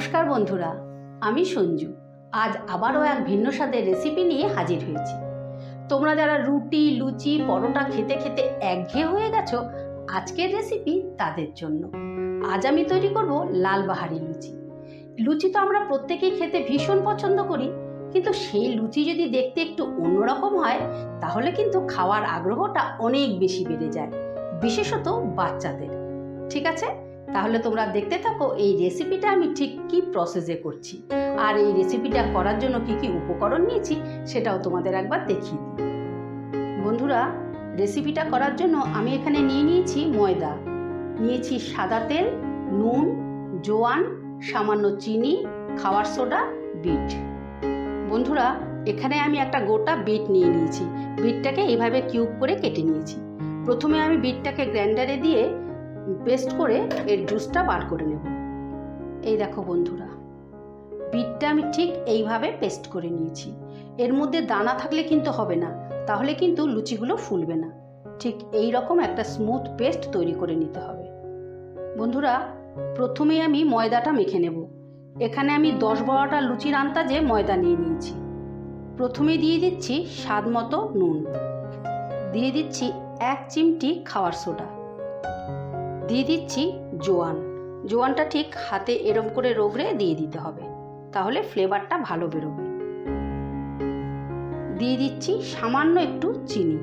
নমস্কার বন্ধুরা, আমি সঞ্জু। আজ আবারও এক ভিন্ন স্বাদের রেসিপি নিয়ে হাজির হয়েছি। তোমরা যারা রুটি, লুচি, পরোটা খেতে খেতে একঘেয়ে হয়ে গেছো, আজকের রেসিপি তাদের জন্য। আজ আমি তৈরি করব লাল বাহারি লুচি। লুচি তো আমরা প্রত্যেকেই খেতে ভীষণ পছন্দ করি, কিন্তু সেই লুচি যদি দেখতে একটু অন্যরকম হয় তাহলে কিন্তু খাওয়ার আগ্রহটা অনেক বেশি বেড়ে যায়, বিশেষত বাচ্চাদের। ঠিক আছে, তাহলে তোমরা দেখতে থাকো এই রেসিপিটা আমি ঠিক কী প্রসেসে করছি, আর এই রেসিপিটা করার জন্য কি কি উপকরণ নিয়েছি সেটাও তোমাদের একবার দেখিয়ে দিই। বন্ধুরা, রেসিপিটা করার জন্য আমি এখানে নিয়েছি ময়দা, নিয়েছি সাদা তেল, নুন, জোয়ান, সামান্য চিনি, খাওয়ার সোডা, বিট। বন্ধুরা, এখানে আমি একটা গোটা বিট নিয়েছি। বিটটাকে এভাবে কিউব করে কেটে নিয়েছি। প্রথমে আমি বিটটাকে গ্রাইন্ডারে দিয়ে পেস্ট করে এর জুসটা বার করে নেব। এই দেখো বন্ধুরা, বিটটা আমি ঠিক এইভাবে পেস্ট করে নিয়েছি। এর মধ্যে দানা থাকলে কিন্তু হবে না, তাহলে কিন্তু লুচিগুলো ফুলবে না। ঠিক এই রকম একটা স্মুথ পেস্ট তৈরি করে নিতে হবে। বন্ধুরা, প্রথমেই আমি ময়দাটা মেখে নেব। এখানে আমি 10-12টা লুচির আন্দাজে ময়দা নিয়ে নিয়েছি। প্রথমে দিয়ে দিচ্ছি স্বাদ মতো নুন, দিয়ে দিচ্ছি 1 চিমটি খাওয়ার সোডা, দিয়ে দিচ্ছি জোয়ান। জোয়ানটা ঠিক হাতে এরম করে রগড়ে দিয়ে দিতে হবে, তাহলে ফ্লেভারটা ভালো বেরোবে। দিয়ে দিচ্ছি সামান্য একটু চিনি।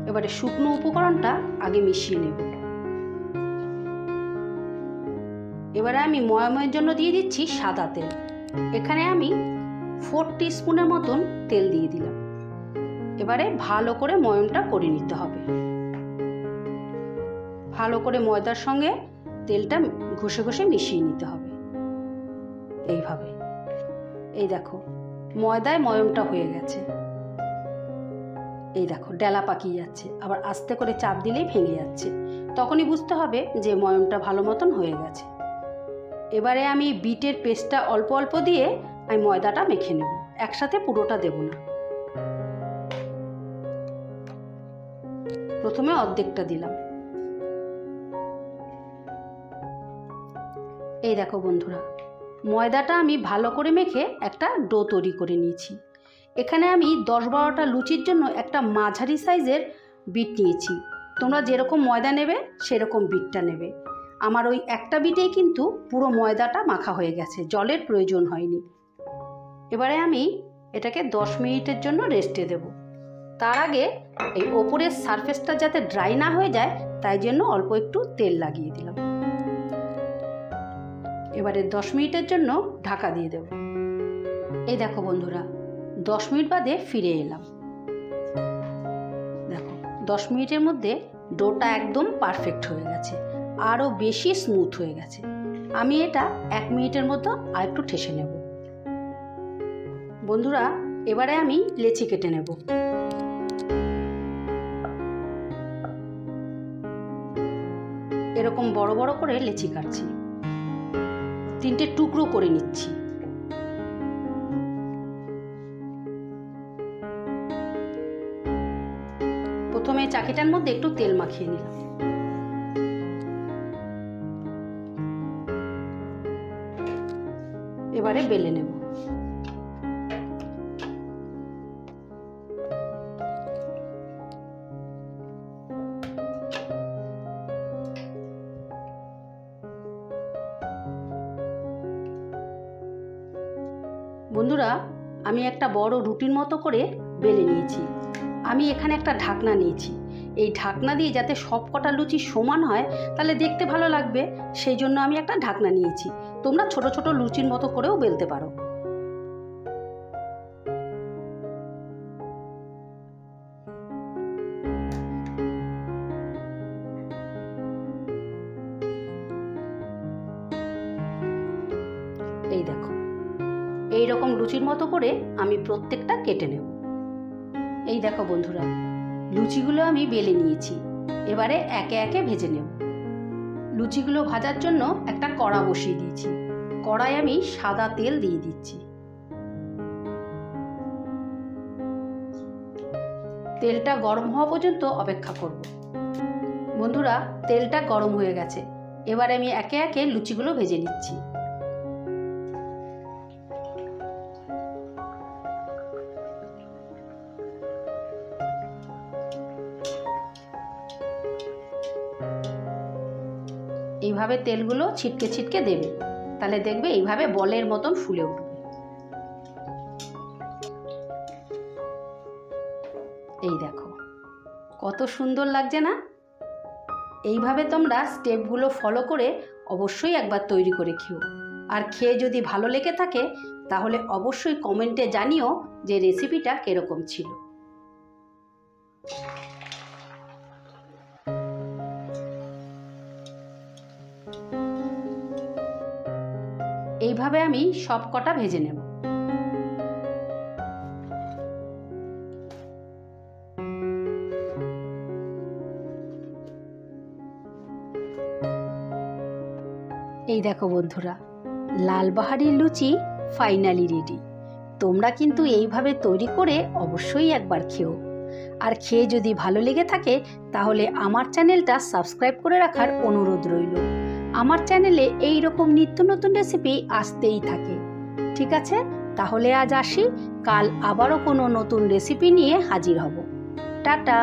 এবারে শুকনো উপকরণটা আগে মিশিয়ে নেব। এবারে আমি ময়াময়ের জন্য দিয়ে দিচ্ছি সাদা তেল। এখানে আমি 4 টিস্পুনের মতন তেল দিয়ে দিলাম। এবারে ভালো করে ময়ামটা করে নিতে হবে। ভালো করে ময়দার সঙ্গে তেলটা ঘষে ঘষে মিশিয়ে নিতে হবে এইভাবে। এই দেখো, ময়দায় ময়মটা হয়ে গেছে। এই দেখো, ডেলা পাকিয়ে যাচ্ছে, আবার আস্তে করে চাপ দিলেই ভেঙে যাচ্ছে। তখনই বুঝতে হবে যে ময়মটা ভালো মতন হয়ে গেছে। এবারে আমি বিটের পেস্টটা অল্প অল্প দিয়ে আমি ময়দাটা মেখে নেব, একসাথে পুরোটা দেব না। প্রথমে অর্ধেকটা দিলাম। এই দেখো বন্ধুরা, ময়দাটা আমি ভালো করে মেখে একটা ডো তৈরি করে নিয়েছি। এখানে আমি 10-12টা লুচির জন্য একটা মাঝারি সাইজের বিট নিয়েছি। তোমরা যেরকম ময়দা নেবে সেরকম বিটটা নেবে। আমার ওই একটা বিটেই কিন্তু পুরো ময়দাটা মাখা হয়ে গেছে, জলের প্রয়োজন হয়নি। এবারে আমি এটাকে 10 মিনিটের জন্য রেস্টে দেব। তার আগে এই ওপরের সারফেসটা যাতে ড্রাই না হয়ে যায়, তাই জন্য অল্প একটু তেল লাগিয়ে দিলাম। এবারে 10 মিনিটের জন্য ঢাকা দিয়ে দেব। এই দেখো বন্ধুরা, 10 মিনিট বাদে ফিরে এলাম। দেখো, 10 মিনিটের মধ্যে ডোটা একদম পারফেক্ট হয়ে গেছে, আরও বেশি স্মুথ হয়ে গেছে। আমি এটা 1 মিনিটের মতো আর একটু ঠেসে নেব। বন্ধুরা, এবারে আমি লেচি কেটে নেব। এরকম বড় বড় করে লেচি কাটছি, 3টে টুকরো করে নিচ্ছি। প্রথমে চাকিটার মধ্যে একটু তেল মাখিয়ে নিলাম। এবারে বেলে নেব। বন্ধুরা, আমি একটা বড় রুটির মতো করে বেলে নিয়েছি। আমি এখানে একটা ঢাকনা নিয়েছি। এই ঢাকনা দিয়ে যাতে সব কটা লুচি সমান হয়, তাহলে দেখতে ভালো লাগবে, সেই জন্য আমি একটা ঢাকনা নিয়েছি। তোমরা ছোট ছোট লুচির মতো করেও বেলতে পারো। এই দেখো, এই রকম লুচির মতো করে আমি প্রত্যেকটা কেটে নেব। এই দেখো বন্ধুরা, লুচিগুলো আমি বেলে নিয়েছি। এবারে একে একে ভেজে নেব। লুচিগুলো ভাজার জন্য একটা কড়া বসিয়ে দিয়েছি। কড়াই আমি সাদা তেল দিয়ে দিচ্ছি। তেলটা গরম হওয়া পর্যন্ত অপেক্ষা করব। বন্ধুরা, তেলটা গরম হয়ে গেছে। এবারে আমি একে একে লুচিগুলো ভেজে নিচ্ছি। এইভাবে তেলগুলো ছিটকে ছিটকে দেবে, তাহলে দেখবে এইভাবে বলের মতন ফুলে উঠবে। এই দেখো কত সুন্দর লাগছে না? এইভাবে তোমরা স্টেপগুলো ফলো করে অবশ্যই একবার তৈরি করে খেও। আর খেয়ে যদি ভালো লেগে থাকে তাহলে অবশ্যই কমেন্টে জানিও যে রেসিপিটা কিরকম ছিল। এইভাবে আমি সব কটা ভেজে নেব। এই দেখো বন্ধুরা, লালবাহারির লুচি ফাইনালি রেডি। তোমরা কিন্তু এইভাবে তৈরি করে অবশ্যই একবার খেও। আর খেয়ে যদি ভালো লেগে থাকে তাহলে আমার চ্যানেলটা সাবস্ক্রাইব করে রাখার অনুরোধ রইল। আমার চ্যানেলে এই রকম নিত্য নতুন রেসিপি আসতেই থাকে। ঠিক আছে, তাহলে আজ আসি, কাল আবারও কোনো নতুন রেসিপি নিয়ে হাজির হব। টাটা।